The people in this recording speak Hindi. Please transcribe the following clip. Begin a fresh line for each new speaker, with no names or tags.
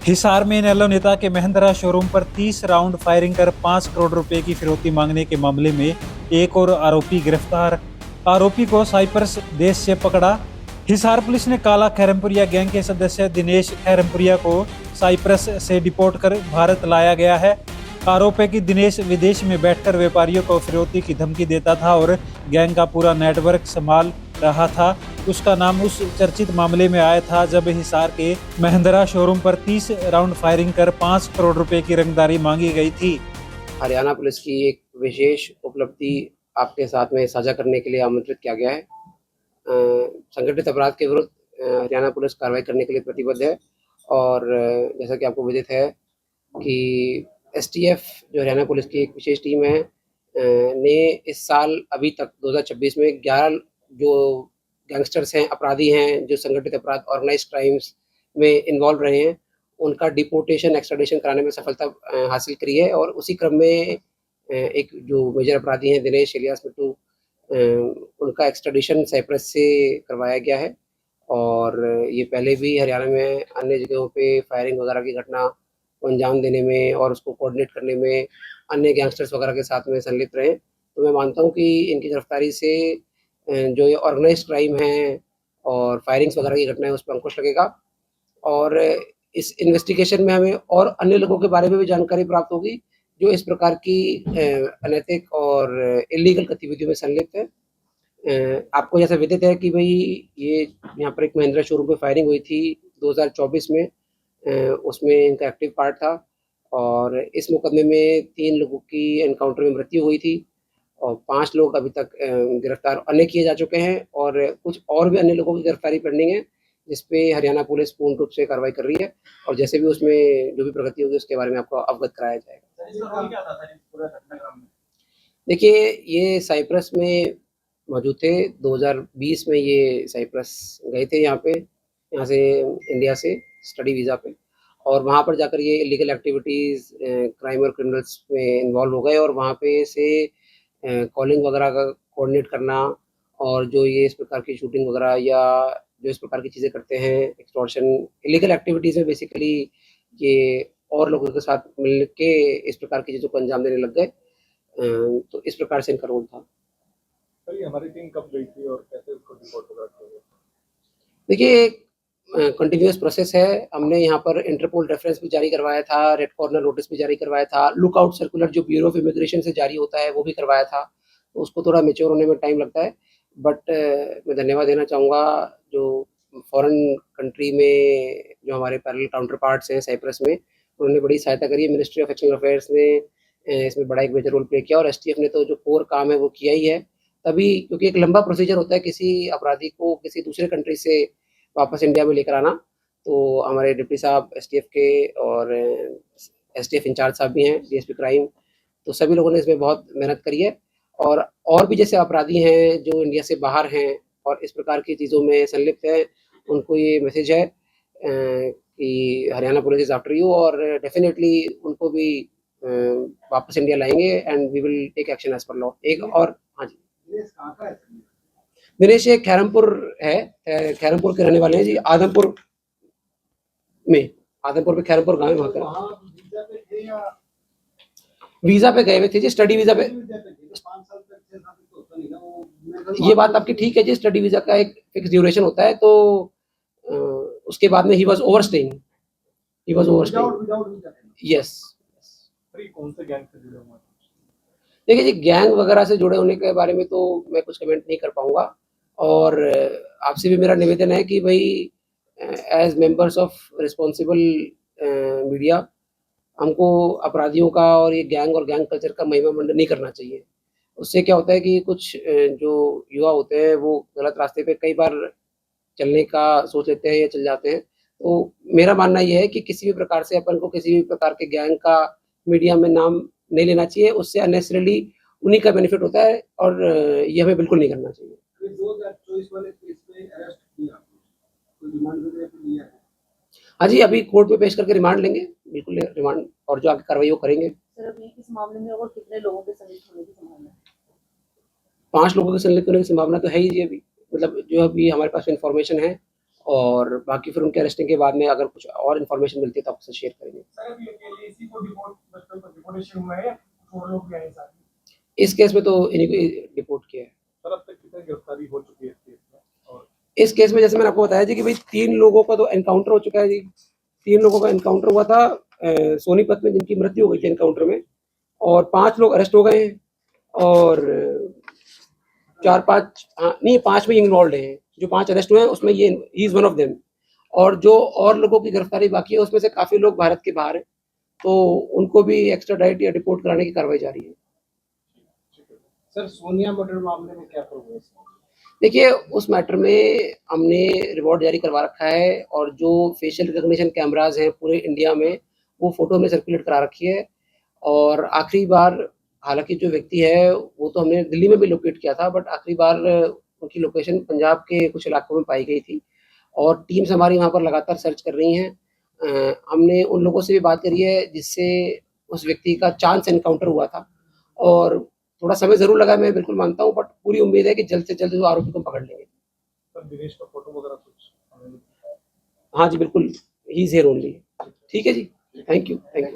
हिसार में इनेलो नेता के महिंद्रा शोरूम पर 30 राउंड फायरिंग कर 5 करोड़ रुपए की फिरौती मांगने के मामले में एक और आरोपी गिरफ्तार। आरोपी को साइप्रस देश से पकड़ा। हिसार पुलिस ने काला खैरमपुरिया गैंग के सदस्य दिनेश खैरमपुरिया को साइप्रस से डिपोर्ट कर भारत लाया गया है। आरोप है कि दिनेश विदेश में बैठकर व्यापारियों को फिरौती की धमकी देता था और गैंग का पूरा नेटवर्क संभाल रहा था। उसका नाम उस चर्चित मामले में आया था जब हिसार के महिंद्रा शोरूम पर 30 राउंड फायरिंग कर 5 करोड़ रुपए की रंगदारी मांगी गई थी।
हरियाणा पुलिस की एक विशेष उपलब्धि आपके साथ में साझा करने के लिए आमंत्रित किया गया है। संगठित अपराध के विरुद्ध हरियाणा पुलिस कार्रवाई करने के लिए प्रतिबद्ध है और जैसा कि आपको विदित है कि एसटीएफ जो हरियाणा पुलिस की एक विशेष टीम है ने इस साल अभी तक 2026 में 11 जो गैंगस्टर्स हैं, अपराधी हैं, जो संगठित अपराध ऑर्गेनाइज्ड क्राइम्स में इन्वॉल्व रहे हैं, उनका डिपोर्टेशन एक्स्ट्राडिशन कराने में सफलता हासिल करी है। और उसी क्रम में एक जो मेजर अपराधी हैं दिनेश इलियास मिट्टू, उनका एक्स्ट्राडिशन साइप्रस से करवाया गया है। और ये पहले भी हरियाणा में अन्य जगहों पे फायरिंग वगैरह की घटना को अंजाम देने में और उसको कोऑर्डिनेट करने में अन्य गैंगस्टर्स वगैरह के साथ में संलिप्त रहे। तो मैं मानता हूँ कि इनकी गिरफ्तारी से जो ये ऑर्गेनाइज्ड क्राइम है और फायरिंग्स वगैरह की घटनाएं उस पर अंकुश लगेगा और इस इन्वेस्टिगेशन में हमें और अन्य लोगों के बारे में भी जानकारी प्राप्त होगी जो इस प्रकार की अनैतिक और इलीगल गतिविधियों में संलिप्त है। आपको जैसा विदित है कि भाई ये यहाँ पर एक महिंद्रा शोरूम पे फायरिंग हुई थी 2024 में, उसमें इनका एक्टिव पार्ट था और इस मुकदमे में 3 लोगों की एनकाउंटर में मृत्यु हुई थी और 5 लोग अभी तक गिरफ्तार अन्य किए जा चुके हैं और कुछ और भी अन्य लोगों की गिरफ्तारी पेंडिंग है, जिस पे हरियाणा पुलिस पूर्ण रूप से कार्रवाई कर रही है और जैसे भी उसमें जो भी प्रगति होगी उसके बारे में आपको अवगत कराया जाएगा। देखिए, ये साइप्रस में मौजूद थे। 2020 में ये साइप्रस गए थे यहाँ से इंडिया से स्टडी वीज़ा पे और वहाँ पर जाकर ये इलीगल एक्टिविटीज़ क्राइम और क्रिमिनल्स में इन्वॉल्व हो गए और वहाँ पे से कॉलिंग वगैरह का कोऑर्डिनेट करना और जो ये इस प्रकार की शूटिंग वगैरह या जो इस प्रकार की चीज़ें करते हैं, एक्सटॉर्शन, इलीगल एक्टिविटीज़ में बेसिकली ये और लोगों के साथ मिल के इस प्रकार की चीज़ों को अंजाम देने लग गए। तो इस प्रकार से इनका रोल था।
सर, ये हमारी टीम कब गई थी और कैसे उसको रिपोर्ट वगैरह किया गया?
देखिए, कंटिन्यूअस प्रोसेस है। हमने यहाँ पर इंटरपोल रेफरेंस भी जारी करवाया था, रेड कॉर्नर नोटिस भी जारी करवाया था, लुकआउट सर्कुलर जो ब्यूरो ऑफ इमिग्रेशन से जारी होता है वो भी करवाया था। तो उसको थोड़ा मैच्योर होने में टाइम लगता है, बट मैं धन्यवाद देना चाहूँगा जो फॉरेन कंट्री में जो हमारे पैरेलल काउंटर पार्ट्स हैं साइप्रस में, उन्होंने बड़ी सहायता करी है। मिनिस्ट्री ऑफ एक्सटर्नल अफेयर्स ने इसमें बड़ा एक मेजर रोल प्ले किया और एसटीएफ ने तो जो कोर काम है वो किया ही है। तभी क्योंकि एक लंबा प्रोसीजर होता है किसी अपराधी को किसी दूसरे कंट्री से वापस इंडिया में लेकर आना, तो हमारे डिप्टी साहब एसटीएफ के और एसटीएफ इंचार्ज साहब भी हैं, डीएसपी क्राइम, तो सभी लोगों ने इसमें बहुत मेहनत करी है। और भी जैसे अपराधी हैं जो इंडिया से बाहर हैं और इस प्रकार की चीज़ों में संलिप्त हैं, उनको ये मैसेज है कि Haryana police is after you और डेफिनेटली उनको भी वापस इंडिया लाएंगे and we will take action as per law. एक और हाँ जी, दिनेश ये खैरमपुर है, खैरमपुर के रहने वाले हैं जी, आदमपुर पे खैरमपुर गाँव है वहाँ का। वीजा पे गए हुए थे जी, स्टडी वीजा पे। ये बात आपकी ठीक है जी, स्टडी वीजा का एक फिक्स ड्यूरेशन होता है, तो उसके बाद में ही वाज ओवरस्टेइंग यस।
कौन से गैंग से जुड़े हुए?
देखिए जी, गैंग वगैरह से जुड़े होने के बारे में तो मैं कुछ कमेंट नहीं कर पाऊंगा और आपसे भी मेरा निवेदन है कि भाई as members of responsible media हमको अपराधियों का और ये गैंग और गैंग कल्चर का महिमा मंडन नहीं करना चाहिए। उससे क्या होता है कि कुछ जो युवा होते हैं वो गलत रास्ते पे कई बार चलने का सोच लेते हैं या चल जाते हैं। तो मेरा मानना ये है कि किसी भी प्रकार से अपन को किसी भी प्रकार के गैंग का मीडिया में नाम नहीं लेना चाहिए, उससे अननेसेसरीली उन्हीं का बेनिफिट होता है और ये हमें बिल्कुल नहीं करना चाहिए। 2024 वाले केस में अरेस्ट किया, कोई रिमांड वगैरह लिया है? हाँ जी, अभी कोर्ट में पेश करके रिमांड लेंगे, बिल्कुल रिमांड और जो आगे कार्रवाई वो करेंगे।
सर, अभी इस मामले में और कितने लोगों के संलिप्त होने की संभावना है?
5 लोगों के संलिप्त होने की संभावना तो है ही जी अभी, मतलब जो अभी हमारे पास इन्फॉर्मेशन है और बाकी फिर उनके अरेस्टिंग के बाद में अगर कुछ और इन्फॉर्मेशन मिलती है तो आपसे शेयर करेंगे।
सर अभी अकेले इसी को डिपोर्टेशन हुआ है या और लोग भी आए साथ में?
इस केस में तो इन्हीं को डिपोर्ट किया है।
सर अब तक कितनी गिरफ्तारी हो चुकी है इस केस में? और
इस केस में जैसे मैंने आपको बताया जी कि भाई 3 लोगों का तो एनकाउंटर हो चुका है जी। 3 लोगों का एनकाउंटर हुआ था सोनीपत में, जिनकी मृत्यु हो गई थी एनकाउंटर में, और 5 लोग अरेस्ट हो गए हैं और 4-5 नहीं 5 में इन्वॉल्व हैं। जो 5 अरेस्ट हुए हैं उसमें ये he is one of them, और जो और लोगों की गिरफ्तारी बाकी है उसमें से काफी लोग भारत के बाहर हैं, तो उनको भी एक्स्ट्राडाइट या डिपोर्ट कराने की कार्रवाई जारी है।
सर सोनिया मर्डर मामले में क्या प्रोग्रेस है?
देखिए उस मैटर में हमने रिवॉर्ड जारी करवा रखा है, और जो फेशियल रिकग्निशन कैमराज हैं पूरे इंडिया में वो फोटो हमने सर्कुलेट करा रखी है। और आखिरी बार, हालांकि जो व्यक्ति है वो तो हमने दिल्ली में भी लोकेट किया था, बट आखिरी बार उनकी लोकेशन पंजाब के कुछ इलाकों में पाई गई थी, और टीम्स हमारी वहाँ पर लगातार सर्च कर रही हैं। हमने उन लोगों से भी बात करी है जिससे उस व्यक्ति का चांस एनकाउंटर हुआ था, और थोड़ा समय ज़रूर लगा, मैं बिल्कुल मानता हूँ, बट पूरी उम्मीद है कि जल्द से जल्द वो आरोपी को पकड़ लेंगे।
सर दिनेश का फोटो वगैरह कुछ?
हाँ जी बिल्कुल, ही इज़ हियर ओनली। ठीक है जी, थैंक यू।